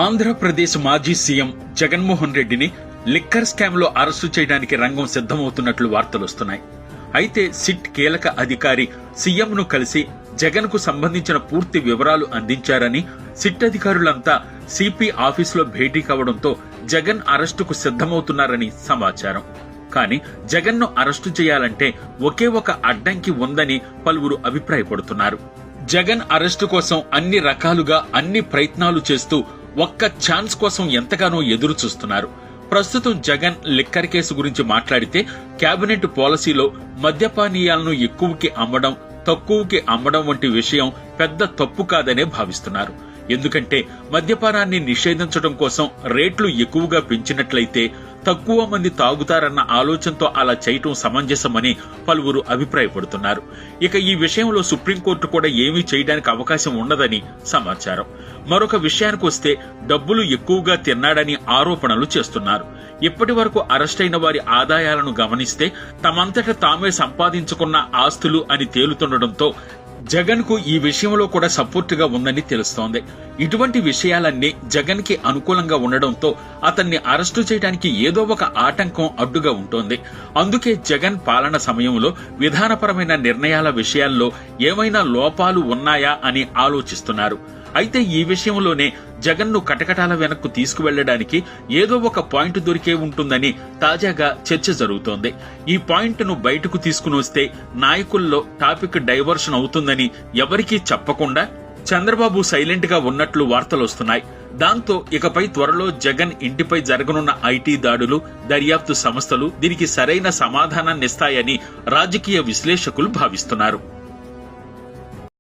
ఆంధ్రప్రదేశ్ మాజీ సీఎం జగన్మోహన్ రెడ్డిని liquor scam లో అరెస్టు చేయడానికి రంగం సిద్ధమవుతున్నట్లు వార్తలొస్తున్నాయి. అయితే సిట్ కీలక అధికారి సీఎంను కలిసి జగన్ కు సంబంధించిన పూర్తి వివరాలు అందించారని, సిట్ అధికారులంతా సిపి ఆఫీసులో భేటీ కావడంతో జగన్ అరెస్టుకు సిద్ధమవుతున్నారని సమాచారం. కానీ జగన్ ను అరెస్టు చేయాలంటే ఒకే ఒక అడ్డంకి ఉందని పలువురు అభిప్రాయపడుతున్నారు. జగన్ అరెస్టు కోసం అన్ని రకాలుగా అన్ని ప్రయత్నాలు చేస్తూ ఒక్క ఛాన్స్ కోసం ఎంతగానో ఎదురు చూస్తున్నారు. ప్రస్తుతం జగన్ లిక్కర్ కేసు గురించి మాట్లాడితే కేబినెట్ పాలసీలో మద్యపానీయాలను ఎక్కువకి అమ్మడం, తక్కువకి అమ్మడం వంటి విషయం పెద్ద తప్పు కాదనే భావిస్తున్నారు. ఎందుకంటే మద్యపానాన్ని నిషేధించడం కోసం రేట్లు ఎక్కువగా పెంచినట్లయితే తక్కువ మంది తాగుతారన్న ఆలోచనతో అలా చేయటం సమంజసమని పలువురు అభిప్రాయపడుతున్నారు. ఇక ఈ విషయంలో సుప్రీంకోర్టు కూడా ఏమీ చేయడానికి అవకాశం ఉండదని సమాచారం. మరొక విషయానికి వస్తే డబ్బులు ఎక్కువగా తిన్నాడని ఆరోపణలు చేస్తున్నారు. ఇప్పటి వరకు అరెస్టైన వారి ఆదాయాలను గమనిస్తే తమంతట తామే సంపాదించుకున్న ఆస్తులు అని తేలుతుండటంతో జగన్ కు ఈ విషయంలో కూడా సపోర్టుగా ఉందని తెలుస్తోంది. ఇటువంటి విషయాలన్నీ జగన్ కి అనుకూలంగా ఉండడంతో అతన్ని అరెస్టు చేయడానికి ఏదో ఒక ఆటంకం అడ్డుగా ఉంటోంది. అందుకే జగన్ పాలన సమయంలో విధానపరమైన నిర్ణయాల విషయాల్లో ఏమైనా లోపాలు ఉన్నాయా అని ఆలోచిస్తున్నారు. అయితే ఈ విషయంలోనే జగన్ ను కటకటాల వెనక్కు తీసుకువెళ్లడానికి ఏదో ఒక పాయింట్ దొరికే ఉంటుందని తాజాగా చర్చ జరుగుతోంది. ఈ పాయింట్ ను బయటకు తీసుకుని వస్తే నాయకుల్లో టాపిక్ డైవర్షన్ అవుతుందని ఎవరికీ చెప్పకుండా చంద్రబాబు సైలెంట్ గా ఉన్నట్లు వార్తలొస్తున్నాయి. దాంతో ఇకపై త్వరలో జగన్ ఇంటిపై జరగనున్న ఐటీ దాడులు, దర్యాప్తు సంస్థలు దీనికి సరైన సమాధానాన్నిస్తాయని రాజకీయ విశ్లేషకులు భావిస్తున్నారు.